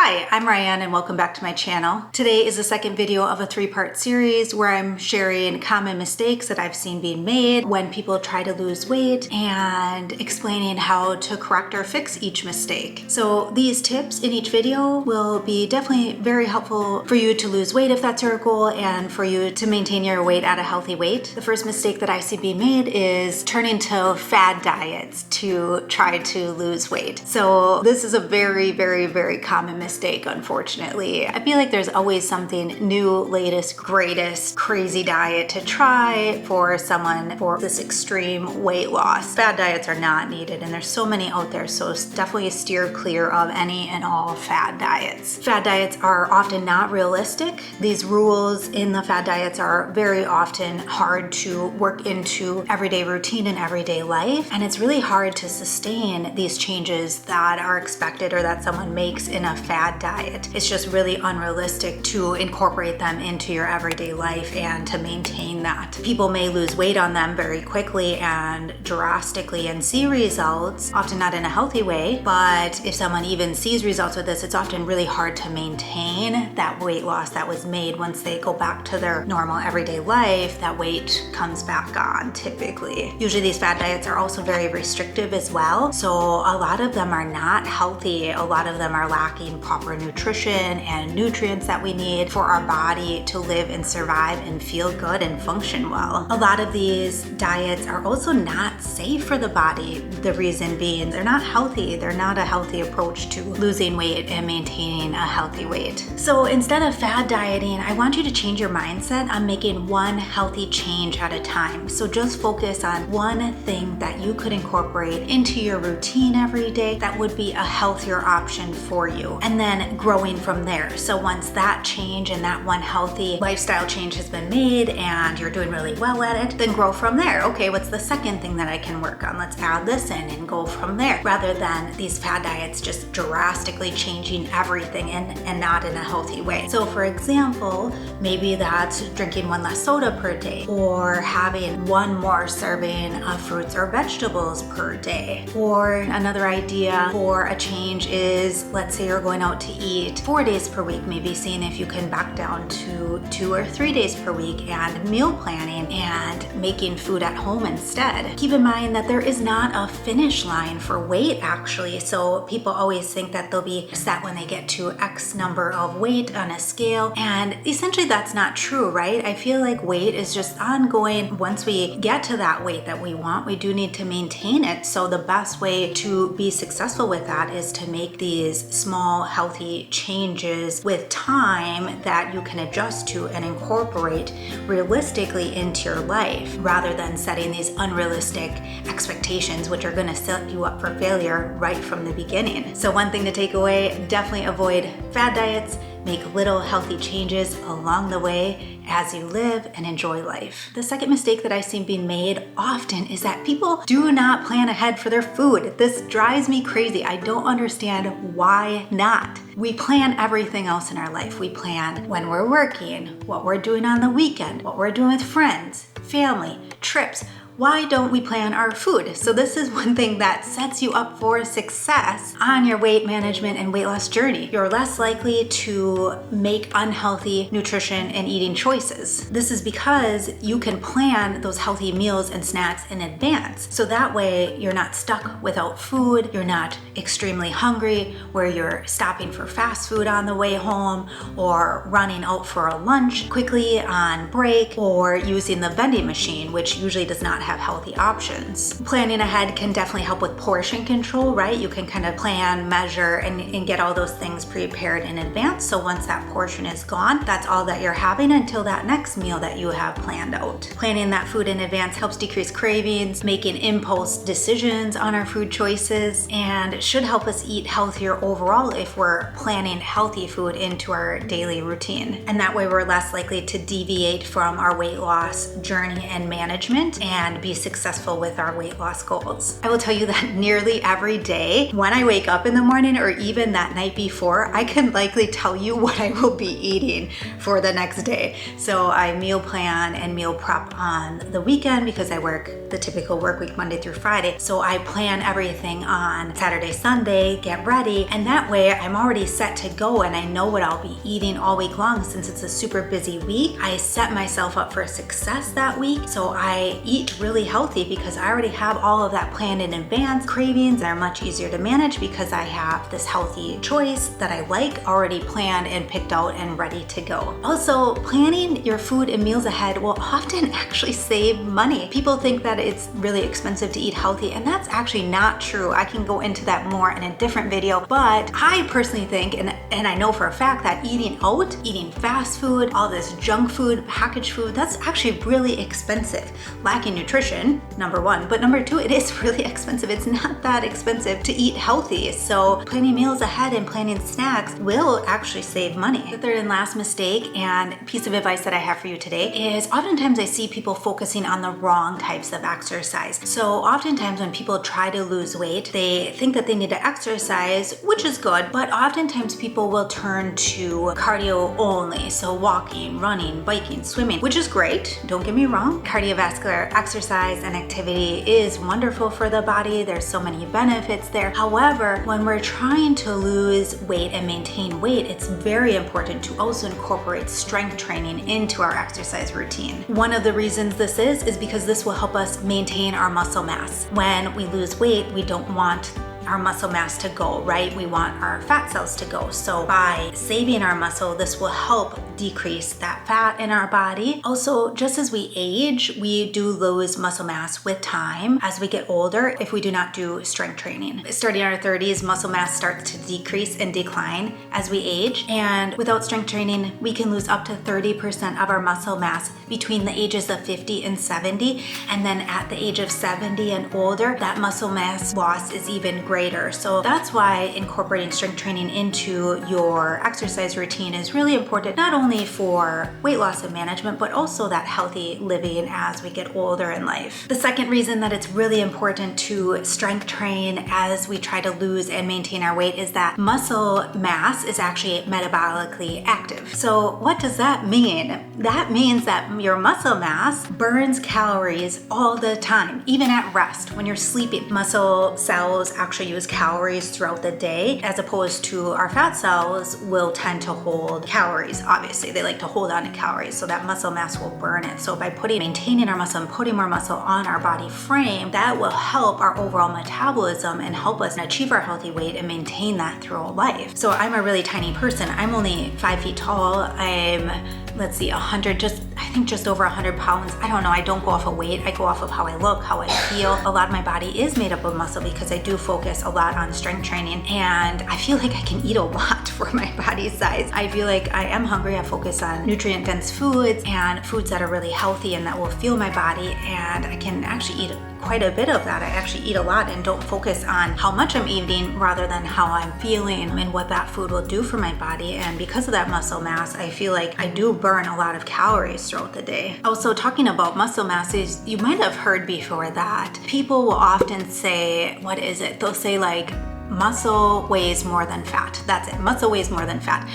Hi, I'm Ryan and welcome back to my channel. Today is the second video of a three-part series where I'm sharing common mistakes that I've seen being made when people try to lose weight and explaining how to correct or fix each mistake. So these tips in each video will be definitely very helpful for you to lose weight if that's your goal and for you to maintain your weight at a healthy weight. The first mistake that I see being made is turning to fad diets to try to lose weight. So this is a very common mistake, unfortunately. I feel like there's always something new, latest, greatest, crazy diet to try for someone for this extreme weight loss. Fad diets are not needed and there's so many out there, so definitely steer clear of any and all fad diets. Fad diets are often not realistic. These rules in the fad diets are very often hard to work into everyday routine and everyday life, and it's really hard to sustain these changes that are expected or that someone makes in a fad diet. It's just really unrealistic to incorporate them into your everyday life and to maintain that. People may lose weight on them very quickly and drastically and see results, often not in a healthy way, but if someone even sees results with this, it's often really hard to maintain that weight loss that was made. Once they go back to their normal everyday life, that weight comes back on typically. Usually these fad diets are also very restrictive as well, so a lot of them are not healthy. A lot of them are lacking proper nutrition and nutrients that we need for our body to live and survive and feel good and function well. A lot of these diets are also not safe for the body. The reason being they're not healthy. They're not a healthy approach to losing weight and maintaining a healthy weight. So instead of fad dieting, I want you to change your mindset on making one healthy change at a time. So just focus on one thing that you could incorporate into your routine every day that would be a healthier option for you, and then growing from there. So once that change and that one healthy lifestyle change has been made and you're doing really well at it, then grow from there. Okay, what's the second thing that I can work on? Let's add this in and go from there, rather than these fad diets just drastically changing everything and not in a healthy way. So for example, maybe that's drinking one less soda per day, or having one more serving of fruits or vegetables per day. Or another idea for a change is, let's say you're going out to eat 4 days per week, maybe seeing if you can back down to 2 or 3 days per week and meal planning and making food at home instead. Keep in mind that there is not a finish line for weight actually, so people always think that they'll be set when they get to X number of weight on a scale, and essentially that's not true, right? I feel like weight is just ongoing. Once we get to that weight that we want, we do need to maintain it. So the best way to be successful with that is to make these small healthy changes with time that you can adjust to and incorporate realistically into your life, rather than setting these unrealistic expectations which are going to set you up for failure right from the beginning. So one thing to take away, definitely avoid fad diets. Make little healthy changes along the way as you live and enjoy life. The second mistake that I see being made often is that people do not plan ahead for their food. This drives me crazy. I don't understand why not. We plan everything else in our life. We plan when we're working, what we're doing on the weekend, what we're doing with friends, family, trips. Why don't we plan our food? So this is one thing that sets you up for success on your weight management and weight loss journey. You're less likely to make unhealthy nutrition and eating choices. This is because you can plan those healthy meals and snacks in advance. So that way you're not stuck without food, you're not extremely hungry where you're stopping for fast food on the way home or running out for a lunch quickly on break, or using the vending machine, which usually does not have healthy options. Planning ahead can definitely help with portion control, right? You can kind of plan, measure, and get all those things prepared in advance. So once that portion is gone, that's all that you're having until that next meal that you have planned out. Planning that food in advance helps decrease cravings, making impulse decisions on our food choices, and should help us eat healthier overall if we're planning healthy food into our daily routine. And that way we're less likely to deviate from our weight loss journey and management and and be successful with our weight loss goals. I will tell you that nearly every day when I wake up in the morning or even that night before, I can likely tell you what I will be eating for the next day. So I meal plan and meal prep on the weekend because I work the typical work week Monday through Friday. So I plan everything on Saturday, Sunday, get ready, and that way I'm already set to go and I know what I'll be eating all week long. Since it's a super busy week, I set myself up for success that week. So I eat really healthy because I already have all of that planned in advance. Cravings are much easier to manage because I have this healthy choice that I like already planned and picked out and ready to go. Also, planning your food and meals ahead will often actually save money. People think that it's really expensive to eat healthy, and that's actually not true. I can go into that more in a different video, but I personally think, and I know for a fact, that eating out, eating fast food, all this junk food, packaged food, that's actually really expensive. Lacking nutrition, number one, but number two, it is really expensive. It's not that expensive to eat healthy. So planning meals ahead and planning snacks will actually save money. The third and last mistake and piece of advice that I have for you today is oftentimes I see people focusing on the wrong types of exercise. So oftentimes when people try to lose weight, they think that they need to exercise, which is good, but oftentimes people will turn to cardio only. So walking, running, biking, swimming, which is great. Don't get me wrong. Cardiovascular exercise and activity is wonderful for the body. There's so many benefits there. However, when we're trying to lose weight and maintain weight, it's very important to also incorporate strength training into our exercise routine. One of the reasons this is because this will help us maintain our muscle mass. When we lose weight, we don't want our muscle mass to go, right? We want our fat cells to go. So by saving our muscle, this will help decrease that fat in our body. Also, just as we age, we do lose muscle mass with time as we get older if we do not do strength training. Starting in our 30s, muscle mass starts to decrease and decline as we age. And without strength training, we can lose up to 30% of our muscle mass between the ages of 50 and 70. And then at the age of 70 and older, that muscle mass loss is even greater. So that's why incorporating strength training into your exercise routine is really important, not only for weight loss and management, but also that healthy living as we get older in life. The second reason that it's really important to strength train as we try to lose and maintain our weight is that muscle mass is actually metabolically active. So what does that mean? That means that your muscle mass burns calories all the time, even at rest. When you're sleeping, muscle cells actually use calories throughout the day, as opposed to our fat cells will tend to hold calories. Obviously, they like to hold on to calories, so that muscle mass will burn it. So by maintaining our muscle and putting more muscle on our body frame, that will help our overall metabolism and help us achieve our healthy weight and maintain that throughout life. So I'm a really tiny person. I'm only 5 feet tall. I'm, let's see, I think just over 100 pounds. I don't know. I don't go off of weight. I go off of how I look, how I feel. A lot of my body is made up of muscle because I do focus a lot on strength training, and I feel like I can eat a lot for my body size. I feel like I am hungry. I focus on nutrient-dense foods and foods that are really healthy and that will fuel my body, and I can actually eat quite a bit of that. I actually eat a lot and don't focus on how much I'm eating rather than how I'm feeling and what that food will do for my body. And because of that muscle mass, I feel like I do burn a lot of calories throughout the day. Also, talking about muscle mass, is you might have heard before that people will often say, what is it? They'll say like, muscle weighs more than fat. That's it. Muscle weighs more than fat.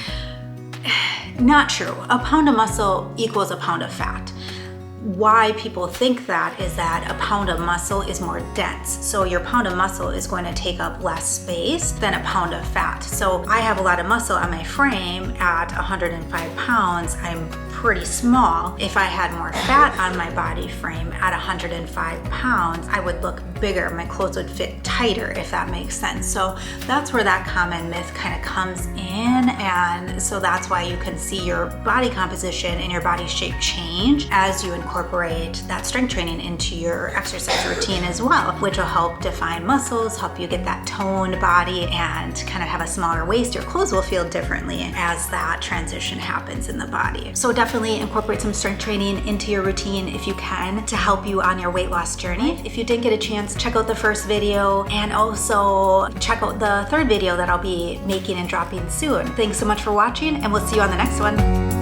Not true. A pound of muscle equals a pound of fat. Why people think that is that a pound of muscle is more dense. So your pound of muscle is going to take up less space than a pound of fat. So I have a lot of muscle on my frame at 105 pounds. I'm pretty small. If I had more fat on my body frame at 105 pounds, I would look bigger. My clothes would fit tighter, if that makes sense. So that's where that common myth kind of comes in. And so that's why you can see your body composition and your body shape change as you incorporate that strength training into your exercise routine as well, which will help define muscles, help you get that toned body and kind of have a smaller waist. Your clothes will feel differently as that transition happens in the body. So definitely incorporate some strength training into your routine if you can to help you on your weight loss journey. If you didn't get a chance, check out the first video and also check out the third video that I'll be making and dropping soon. Thanks so much for watching, and we'll see you on the next one.